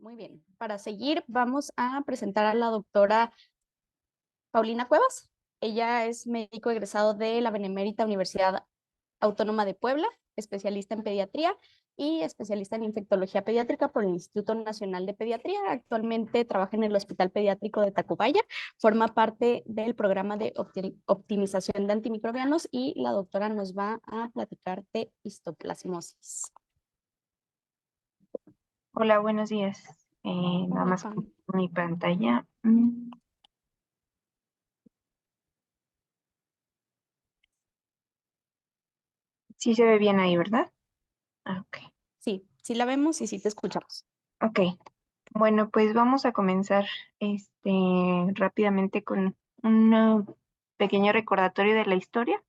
Muy bien. Para seguir, vamos a presentar a la doctora Paulina Cuevas. Ella es médico egresado de la Benemérita Universidad Autónoma de Puebla, especialista en pediatría y especialista en infectología pediátrica por el Instituto Nacional de Pediatría. Actualmente trabaja en el Hospital Pediátrico de Tacubaya, forma parte del programa de optimización de antimicrobianos y la doctora nos va a platicar de histoplasmosis. Hola, buenos días. Nada Hola, más Pam. mi pantalla. Sí se ve bien ahí, ¿verdad? Ok. Sí, sí la vemos y sí te escuchamos. Ok. Bueno, pues vamos a comenzar rápidamente con un pequeño recordatorio de la historia.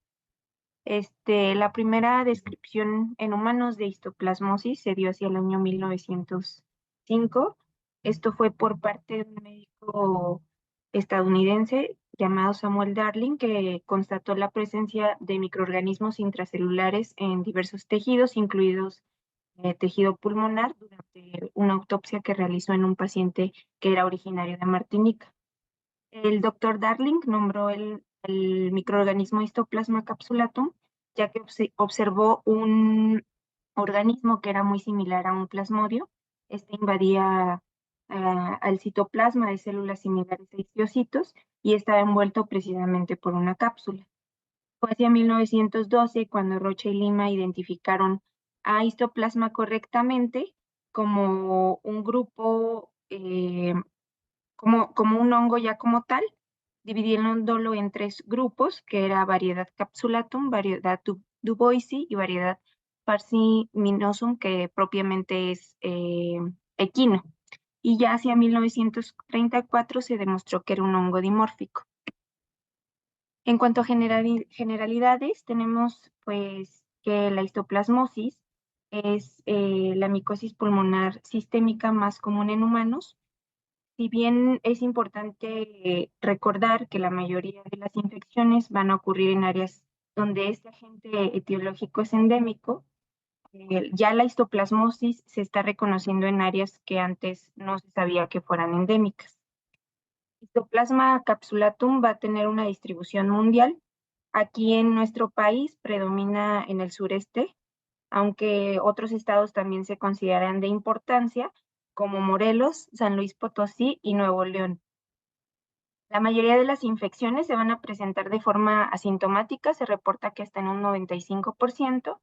La primera descripción en humanos de histoplasmosis se dio hacia el año 1905. Esto fue por parte de un médico estadounidense llamado Samuel Darling, que constató la presencia de microorganismos intracelulares en diversos tejidos, incluidos tejido pulmonar, durante una autopsia que realizó en un paciente que era originario de Martinica. El doctor Darling nombró el microorganismo Histoplasma capsulatum, ya que observó un organismo que era muy similar a un plasmodio. Este invadía al citoplasma de células similares a histocitos y estaba envuelto precisamente por una cápsula. Fue hacia 1912 cuando Rocha y Lima identificaron a histoplasma correctamente como un grupo como un hongo ya como tal, dividiéndolo en tres grupos, que era variedad capsulatum, variedad duboisi y variedad parsiminosum, que propiamente es equino. Y ya hacia 1934 se demostró que era un hongo dimórfico. En cuanto a generalidades, tenemos pues que la histoplasmosis es la micosis pulmonar sistémica más común en humanos. Si bien es importante recordar que la mayoría de las infecciones van a ocurrir en áreas donde este agente etiológico es endémico, ya la histoplasmosis se está reconociendo en áreas que antes no se sabía que fueran endémicas. Histoplasma capsulatum va a tener una distribución mundial. Aquí en nuestro país predomina en el sureste, aunque otros estados también se consideran de importancia, como Morelos, San Luis Potosí y Nuevo León. La mayoría de las infecciones se van a presentar de forma asintomática, se reporta que hasta en un 95%.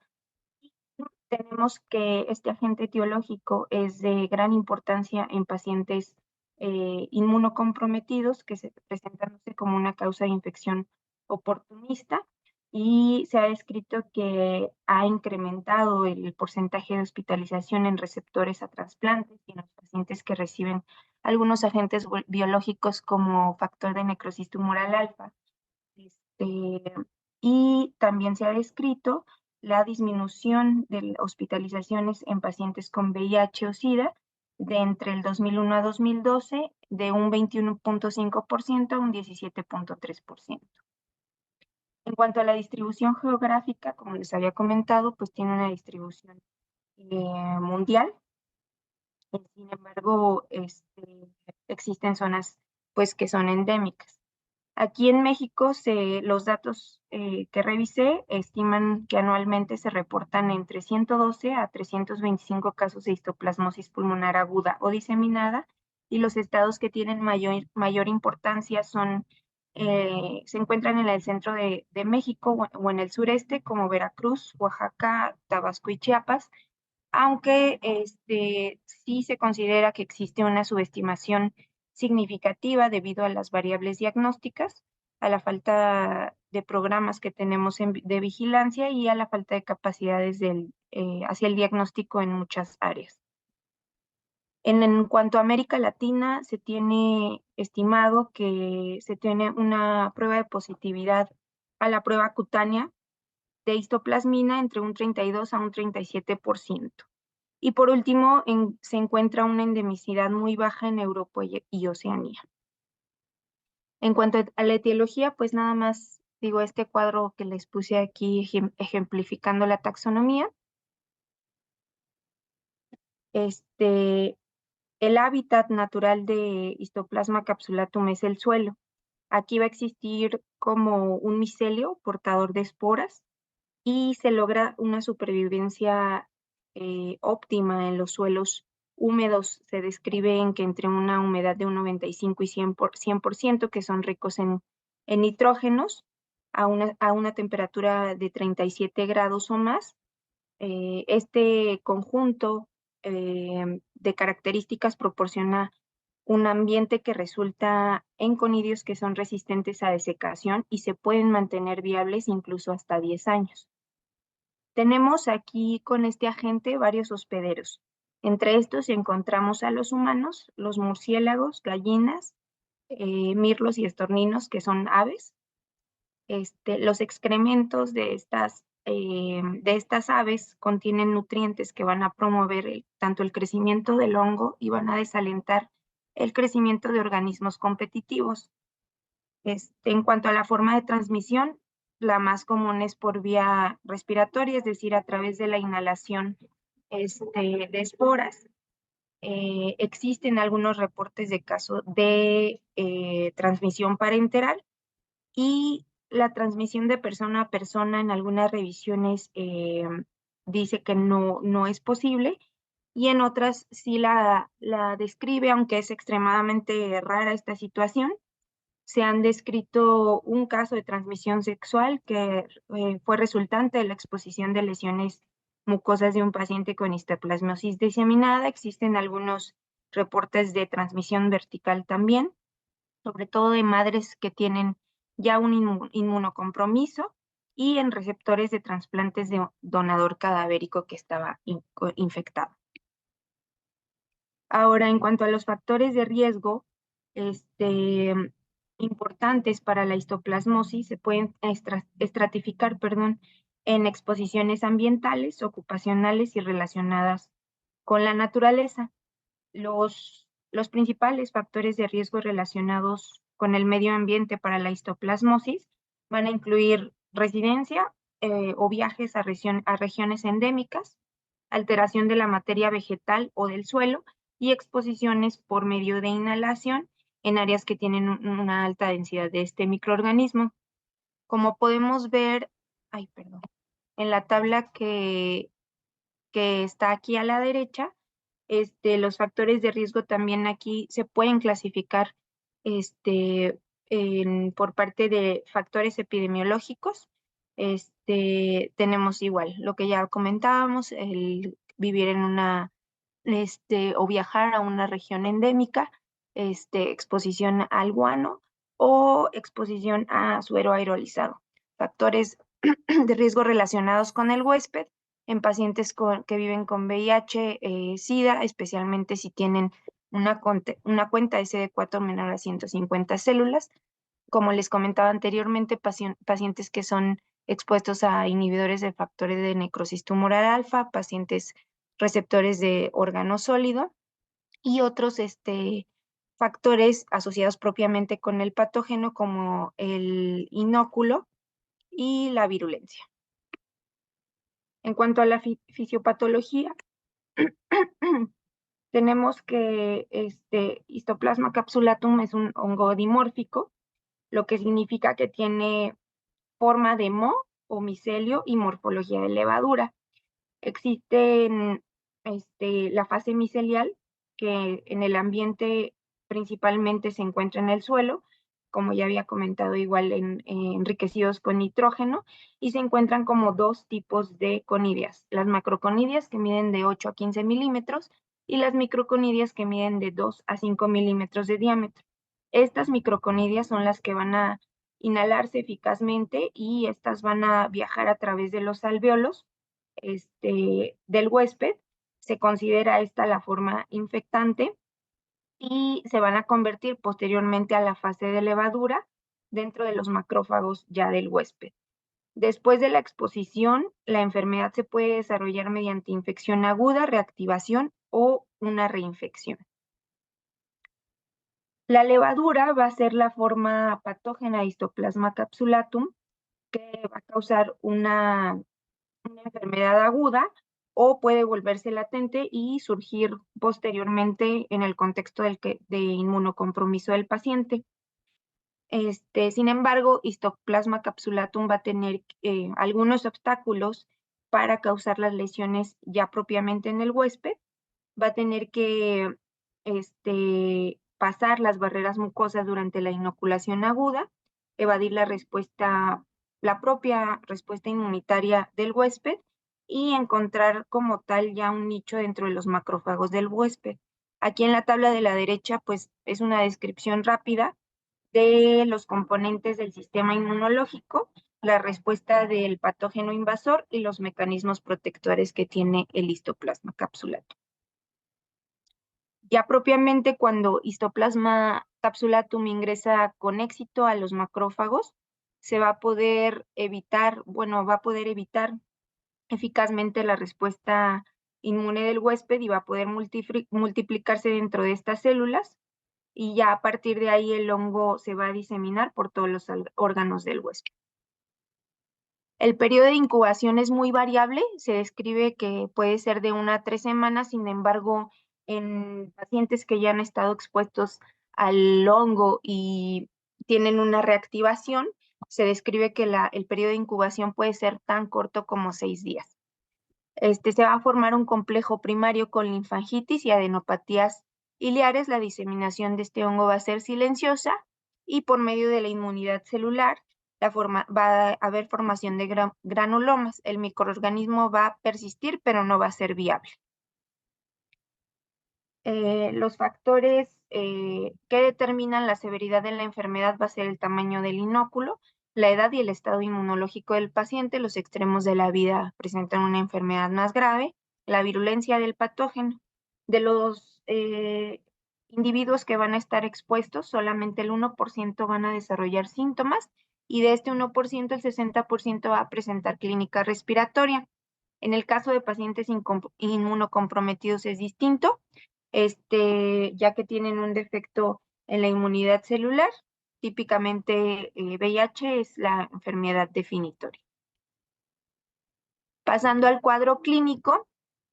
Tenemos que este agente etiológico es de gran importancia en pacientes inmunocomprometidos que se presentándose como una causa de infección oportunista, y se ha descrito que ha incrementado el porcentaje de hospitalización en receptores a trasplantes y en los pacientes que reciben algunos agentes biológicos como factor de necrosis tumoral alfa. Y también se ha descrito la disminución de hospitalizaciones en pacientes con VIH o SIDA de entre el 2001 a 2012 de un 21.5% a un 17.3%. En cuanto a la distribución geográfica, como les había comentado, pues tiene una distribución mundial. Sin embargo, existen zonas pues que son endémicas. Aquí en México los datos que revisé estiman que anualmente se reportan entre 112 a 325 casos de histoplasmosis pulmonar aguda o diseminada, y los estados que tienen mayor importancia se encuentran en el centro de México o en el sureste, como Veracruz, Oaxaca, Tabasco y Chiapas, aunque sí se considera que existe una subestimación significativa debido a las variables diagnósticas, a la falta de programas que tenemos de vigilancia y a la falta de capacidades hacia el diagnóstico en muchas áreas. En cuanto a América Latina, se tiene estimado que se tiene una prueba de positividad a la prueba cutánea de histoplasmina entre un 32 a un 37%. Y por último, se encuentra una endemicidad muy baja en Europa y Oceanía. En cuanto a la etiología, pues nada más digo este cuadro que les puse aquí ejemplificando la taxonomía. El hábitat natural de Histoplasma capsulatum es el suelo. Aquí va a existir como un micelio portador de esporas y se logra una supervivencia óptima en los suelos húmedos. Se describe en que entre una humedad de un 95 y 100%, que son ricos en nitrógenos, a una temperatura de 37 grados o más. Este conjunto de características proporciona un ambiente que resulta en conidios que son resistentes a desecación y se pueden mantener viables incluso hasta 10 años. Tenemos aquí con este agente varios hospederos. Entre estos encontramos a los humanos, los murciélagos, gallinas, mirlos y estorninos, que son aves. Los excrementos de estas aves contienen nutrientes que van a promover tanto el crecimiento del hongo y van a desalentar el crecimiento de organismos competitivos. En cuanto a la forma de transmisión, la más común es por vía respiratoria, es decir, a través de la inhalación de esporas. Existen algunos reportes de casos de transmisión parenteral y la transmisión de persona a persona en algunas revisiones dice que no es posible y en otras sí la describe, aunque es extremadamente rara esta situación. Se han descrito un caso de transmisión sexual que fue resultante de la exposición de lesiones mucosas de un paciente con histoplasmosis diseminada. Existen algunos reportes de transmisión vertical también, sobre todo de madres que tienen ya un inmunocompromiso y en receptores de trasplantes de donador cadavérico que estaba infectado. Ahora, en cuanto a los factores de riesgo importantes para la histoplasmosis, se pueden estratificar, en exposiciones ambientales, ocupacionales y relacionadas con la naturaleza. Los principales factores de riesgo relacionados con el medio ambiente para la histoplasmosis van a incluir residencia o viajes a regiones endémicas, alteración de la materia vegetal o del suelo y exposiciones por medio de inhalación en áreas que tienen una alta densidad de este microorganismo. Como podemos ver, en la tabla que está aquí a la derecha, los factores de riesgo también aquí se pueden clasificar por parte de factores epidemiológicos. Tenemos igual lo que ya comentábamos, el vivir en o viajar a una región endémica, exposición al guano o exposición a suero aerolizado. Factores de riesgo relacionados con el huésped en pacientes que viven con VIH, SIDA, especialmente si tienen una cuenta SD4 menor a 150 células. Como les comentaba anteriormente, pacientes que son expuestos a inhibidores de factores de necrosis tumoral alfa, pacientes receptores de órgano sólido y otros factores asociados propiamente con el patógeno como el inóculo y la virulencia. En cuanto a la fisiopatología, tenemos que Histoplasma capsulatum es un hongo dimórfico, lo que significa que tiene forma de moho o micelio y morfología de levadura. Existe la fase micelial, que en el ambiente principalmente se encuentra en el suelo, como ya había comentado, igual enriquecidos con nitrógeno, y se encuentran como dos tipos de conidias: las macroconidias, que miden de 8 a 15 milímetros, y las microconidias, que miden de 2 a 5 milímetros de diámetro. Estas microconidias son las que van a inhalarse eficazmente y estas van a viajar a través de los alvéolos del huésped. Se considera esta la forma infectante y se van a convertir posteriormente a la fase de levadura dentro de los macrófagos ya del huésped. Después de la exposición, la enfermedad se puede desarrollar mediante infección aguda, reactivación o una reinfección. La levadura va a ser la forma patógena de Histoplasma capsulatum, que va a causar una enfermedad aguda o puede volverse latente y surgir posteriormente en el contexto de inmunocompromiso del paciente. Sin embargo, Histoplasma capsulatum va a tener algunos obstáculos para causar las lesiones ya propiamente en el huésped. Va a tener que pasar las barreras mucosas durante la inoculación aguda, evadir la propia respuesta inmunitaria del huésped y encontrar como tal ya un nicho dentro de los macrófagos del huésped. Aquí en la tabla de la derecha, pues es una descripción rápida de los componentes del sistema inmunológico, la respuesta del patógeno invasor y los mecanismos protectores que tiene el histoplasma capsulatum. Ya propiamente cuando Histoplasma capsulatum ingresa con éxito a los macrófagos, se va a poder evitar, va a poder evitar eficazmente la respuesta inmune del huésped y va a poder multiplicarse dentro de estas células, y ya a partir de ahí el hongo se va a diseminar por todos los órganos del huésped. El periodo de incubación es muy variable, se describe que puede ser de 1 a 3 semanas, sin embargo, en pacientes que ya han estado expuestos al hongo y tienen una reactivación, se describe que el periodo de incubación puede ser tan corto como 6 días. Se va a formar un complejo primario con linfangitis y adenopatías iliares. La diseminación de este hongo va a ser silenciosa y por medio de la inmunidad celular va a haber formación de granulomas. El microorganismo va a persistir, pero no va a ser viable. Los factores que determinan la severidad de la enfermedad va a ser el tamaño del inóculo, la edad y el estado inmunológico del paciente. Los extremos de la vida presentan una enfermedad más grave, la virulencia del patógeno. De los individuos que van a estar expuestos, solamente el 1% van a desarrollar síntomas, y de este 1%, el 60% va a presentar clínica respiratoria. En el caso de pacientes inmunocomprometidos es distinto, ya que tienen un defecto en la inmunidad celular. Típicamente VIH es la enfermedad definitoria. Pasando al cuadro clínico,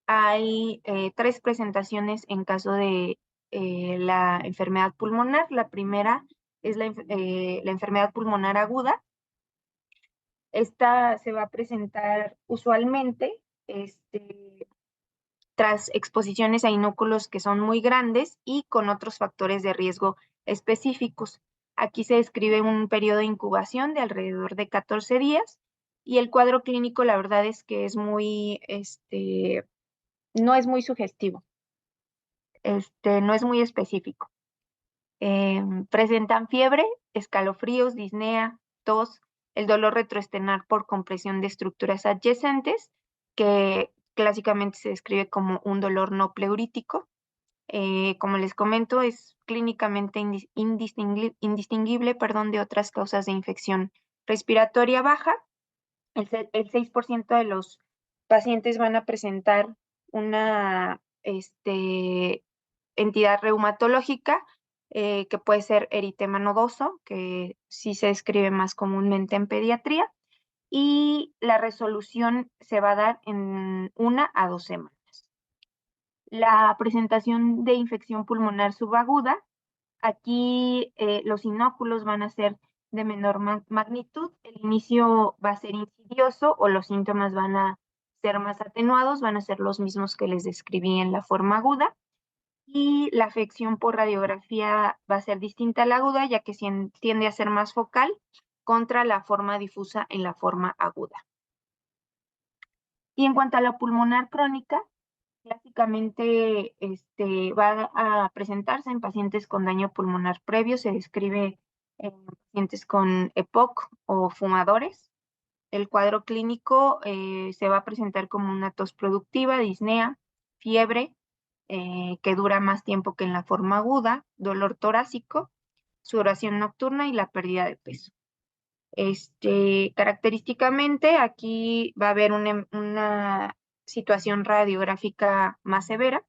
hay 3 presentaciones en caso de la enfermedad pulmonar. La primera es la enfermedad pulmonar aguda. Esta se va a presentar usualmente tras exposiciones a inóculos que son muy grandes y con otros factores de riesgo específicos. Aquí se describe un periodo de incubación de alrededor de 14 días, y el cuadro clínico, la verdad es que es no es muy sugestivo, no es muy específico. Presentan fiebre, escalofríos, disnea, tos, el dolor retroestenar por compresión de estructuras adyacentes, que clásicamente se describe como un dolor no pleurítico. Como les comento, es clínicamente indistinguible, de otras causas de infección respiratoria baja. El 6% de los pacientes van a presentar una entidad reumatológica, que puede ser eritema nodoso, que sí se describe más comúnmente en pediatría, y la resolución se va a dar en 1 a 2 semanas. La presentación de infección pulmonar subaguda, aquí los inóculos van a ser de menor magnitud, el inicio va a ser insidioso o los síntomas van a ser más atenuados, van a ser los mismos que les describí en la forma aguda, y la afección por radiografía va a ser distinta a la aguda, ya que tiende a ser más focal contra la forma difusa en la forma aguda. Y en cuanto a la pulmonar crónica, clásicamente va a presentarse en pacientes con daño pulmonar previo. Se describe en pacientes con EPOC o fumadores. El cuadro clínico se va a presentar como una tos productiva, disnea, fiebre, que dura más tiempo que en la forma aguda, dolor torácico, sudoración nocturna y la pérdida de peso. Característicamente, aquí va a haber una situación radiográfica más severa.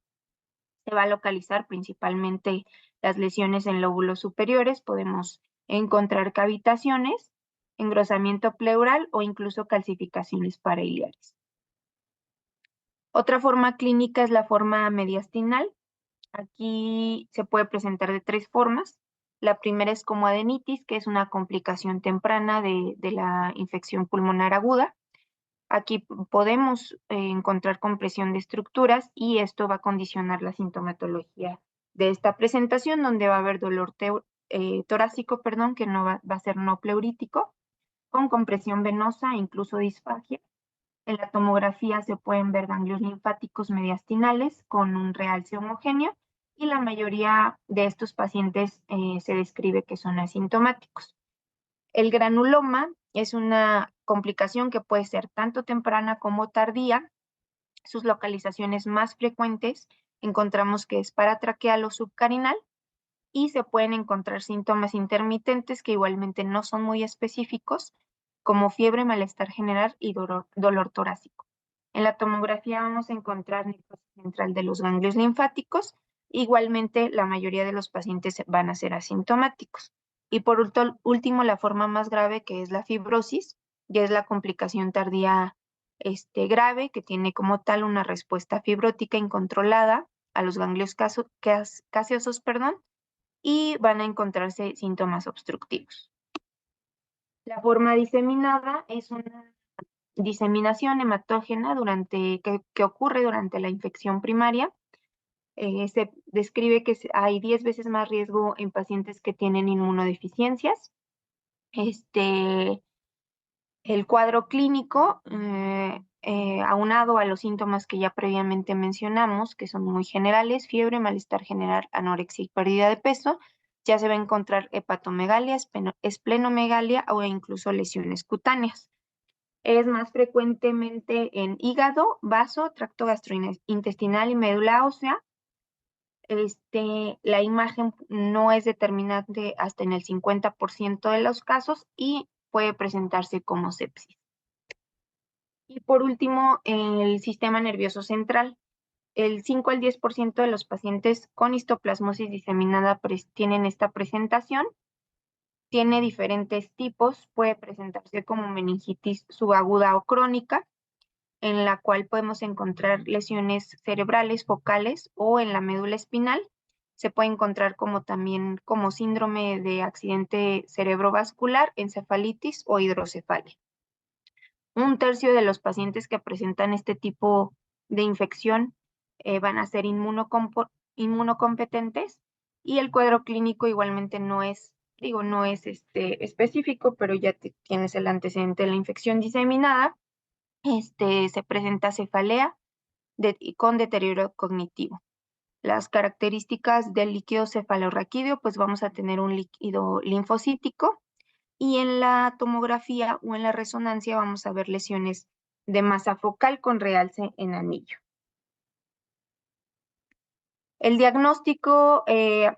Se va a localizar principalmente las lesiones en lóbulos superiores. Podemos encontrar cavitaciones, engrosamiento pleural o incluso calcificaciones parailiares. Otra forma clínica es la forma mediastinal. Aquí se puede presentar de 3 formas. La primera es como adenitis, que es una complicación temprana de la infección pulmonar aguda. Aquí podemos encontrar compresión de estructuras y esto va a condicionar la sintomatología de esta presentación, donde va a haber dolor torácico, perdón, que no va a ser no pleurítico, con compresión venosa e incluso disfagia. En la tomografía se pueden ver ganglios linfáticos mediastinales con un realce homogéneo y la mayoría de estos pacientes se describe que son asintomáticos. El granuloma es una complicación que puede ser tanto temprana como tardía. Sus localizaciones más frecuentes encontramos que es paratraqueal o subcarinal y se pueden encontrar síntomas intermitentes que igualmente no son muy específicos, como fiebre, malestar general y dolor torácico. En la tomografía vamos a encontrar necrosis central de los ganglios linfáticos. Igualmente, la mayoría de los pacientes van a ser asintomáticos. Y por último, la forma más grave, que es la fibrosis, ya es la complicación tardía grave, que tiene como tal una respuesta fibrótica incontrolada a los ganglios caseosos, perdón, y van a encontrarse síntomas obstructivos. La forma diseminada es una diseminación hematógena que ocurre durante la infección primaria. Se describe que hay 10 veces más riesgo en pacientes que tienen inmunodeficiencias. El cuadro clínico, aunado a los síntomas que ya previamente mencionamos, que son muy generales: fiebre, malestar general, anorexia y pérdida de peso, ya se va a encontrar hepatomegalia, esplenomegalia o incluso lesiones cutáneas. Es más frecuentemente en hígado, vaso, tracto gastrointestinal y médula ósea. La imagen no es determinante hasta en el 50% de los casos y puede presentarse como sepsis. Y por último, el sistema nervioso central. El 5 al 10% de los pacientes con histoplasmosis diseminada tienen esta presentación. Tiene diferentes tipos, puede presentarse como meningitis subaguda o crónica, en la cual podemos encontrar lesiones cerebrales focales o en la médula espinal. Se puede encontrar también como síndrome de accidente cerebrovascular, encefalitis o hidrocefalia. Un tercio de los pacientes que presentan este tipo de infección van a ser inmunocompetentes, y el cuadro clínico igualmente no es específico, pero ya tienes el antecedente de la infección diseminada. Se presenta cefalea con deterioro cognitivo. Las características del líquido cefalorraquídeo, pues vamos a tener un líquido linfocítico, y en la tomografía o en la resonancia vamos a ver lesiones de masa focal con realce en anillo. El diagnóstico,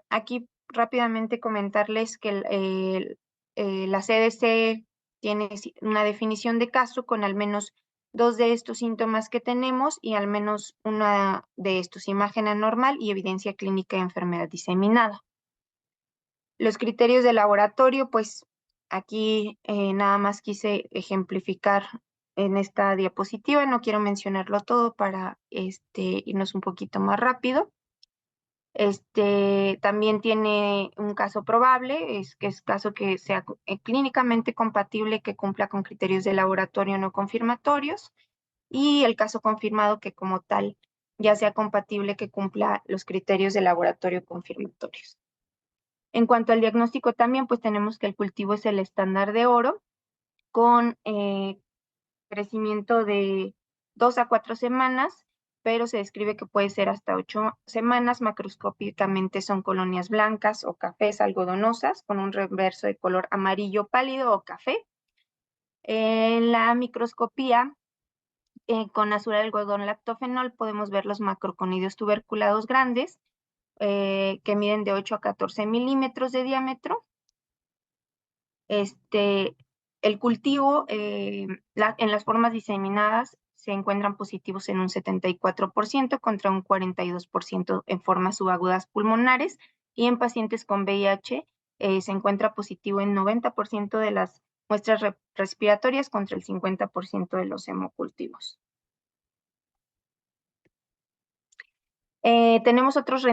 aquí rápidamente comentarles que la CDC tiene una definición de caso con al menos 2 de estos síntomas que tenemos y al menos una de estos: imagen anormal y evidencia clínica de enfermedad diseminada. Los criterios de laboratorio, pues aquí nada más quise ejemplificar en esta diapositiva, no quiero mencionarlo todo para irnos un poquito más rápido. También tiene un caso probable, que es caso que sea clínicamente compatible, que cumpla con criterios de laboratorio no confirmatorios, y el caso confirmado, que como tal ya sea compatible, que cumpla los criterios de laboratorio confirmatorios. En cuanto al diagnóstico también, pues tenemos que el cultivo es el estándar de oro, con crecimiento de 2 a 4 semanas, pero se describe que puede ser hasta 8 semanas. Macroscópicamente son colonias blancas o cafés algodonosas con un reverso de color amarillo pálido o café. En la microscopía, con azul algodón lactofenol, podemos ver los macroconidios tuberculados grandes, que miden de 8 a 14 milímetros de diámetro. El cultivo, en las formas diseminadas, se encuentran positivos en un 74% contra un 42% en formas subagudas pulmonares, y en pacientes con VIH se encuentra positivo en 90% de las muestras respiratorias contra el 50% de los hemocultivos. Tenemos otros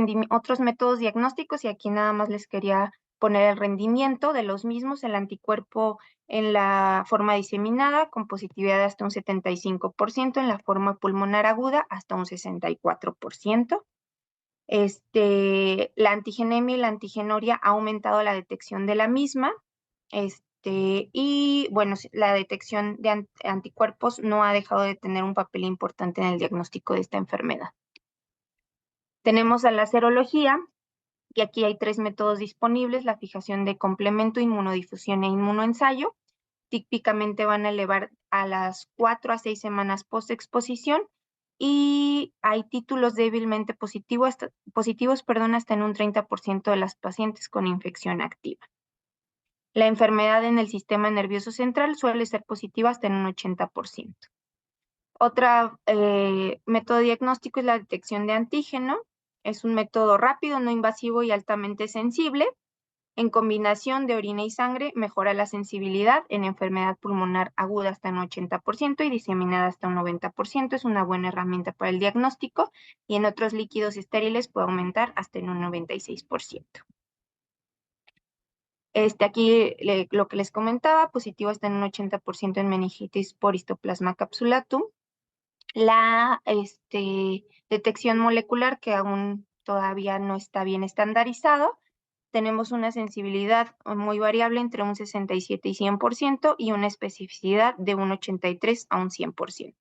métodos diagnósticos y aquí nada más les quería poner el rendimiento de los mismos, el anticuerpo en la forma diseminada con positividad de hasta un 75%, en la forma pulmonar aguda hasta un 64%. La antigenemia y la antigenoria ha aumentado la detección de la misma. Y bueno, la detección de anticuerpos no ha dejado de tener un papel importante en el diagnóstico de esta enfermedad. Tenemos a la serología, y aquí hay 3 métodos disponibles: la fijación de complemento, inmunodifusión e inmunoensayo. Típicamente van a elevar a las 4 a 6 semanas post-exposición y hay títulos débilmente positivos, hasta en un 30% de las pacientes con infección activa. La enfermedad en el sistema nervioso central suele ser positiva hasta en un 80%. Otro método diagnóstico es la detección de antígeno. Es un método rápido, no invasivo y altamente sensible. En combinación de orina y sangre, mejora la sensibilidad en enfermedad pulmonar aguda hasta un 80% y diseminada hasta un 90%. Es una buena herramienta para el diagnóstico y en otros líquidos estériles puede aumentar hasta en un 96%. Aquí lo que les comentaba, positivo hasta en un 80% en meningitis por Histoplasma capsulatum. La detección molecular, que aún todavía no está bien estandarizado, tenemos una sensibilidad muy variable entre un 67 y 100% y una especificidad de un 83 a un 100%.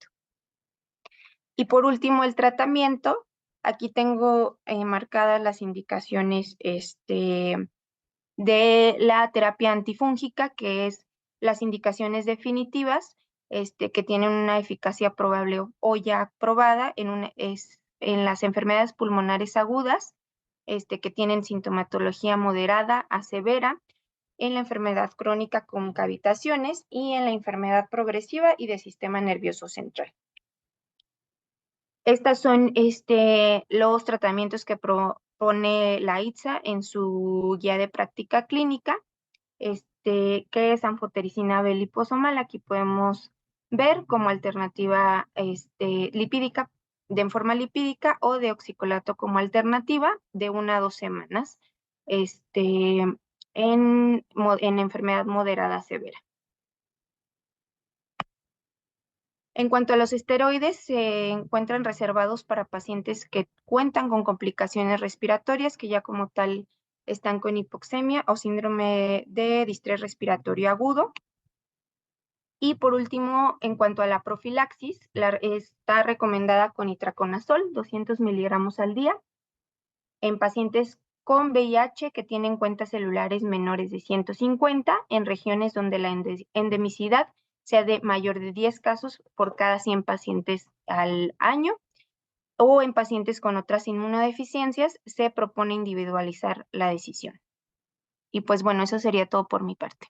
Y por último, el tratamiento. Aquí tengo marcadas las indicaciones de la terapia antifúngica, que es las indicaciones definitivas, que tienen una eficacia probable o ya probada en las enfermedades pulmonares agudas, que tienen sintomatología moderada a severa, en la enfermedad crónica con cavitaciones y en la enfermedad progresiva y de sistema nervioso central. Estas son los tratamientos que propone la ITSA en su guía de práctica clínica, que es anfotericina B liposomal. Aquí podemos ver como alternativa lipídica, de forma lipídica, o de oxicolato como alternativa de 1 a 2 semanas en enfermedad moderada severa. En cuanto a los esteroides, se encuentran reservados para pacientes que cuentan con complicaciones respiratorias, que ya como tal están con hipoxemia o síndrome de distrés respiratorio agudo. Y por último, en cuanto a la profilaxis, está recomendada con itraconazol, 200 miligramos al día, en pacientes con VIH que tienen cuentas celulares menores de 150, en regiones donde la endemicidad sea de mayor de 10 casos por cada 100 pacientes al año, o en pacientes con otras inmunodeficiencias. Se propone individualizar la decisión. Y pues bueno, eso sería todo por mi parte.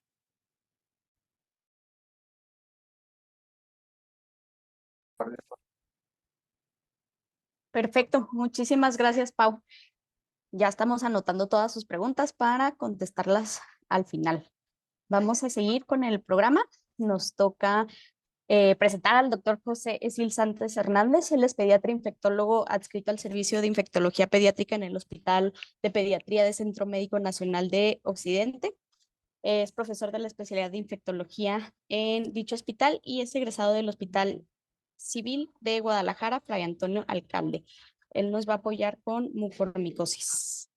Perfecto, muchísimas gracias, Pau. Ya estamos anotando todas sus preguntas para contestarlas al final. Vamos a seguir con el programa. Nos toca presentar al doctor José Esil Sánchez Hernández. Él es pediatra infectólogo adscrito al Servicio de Infectología Pediátrica en el Hospital de Pediatría de Centro Médico Nacional de Occidente. Es profesor de la especialidad de infectología en dicho hospital y es egresado del Hospital Civil de Guadalajara, Fray Antonio Alcalde. Él nos va a apoyar con mucormicosis.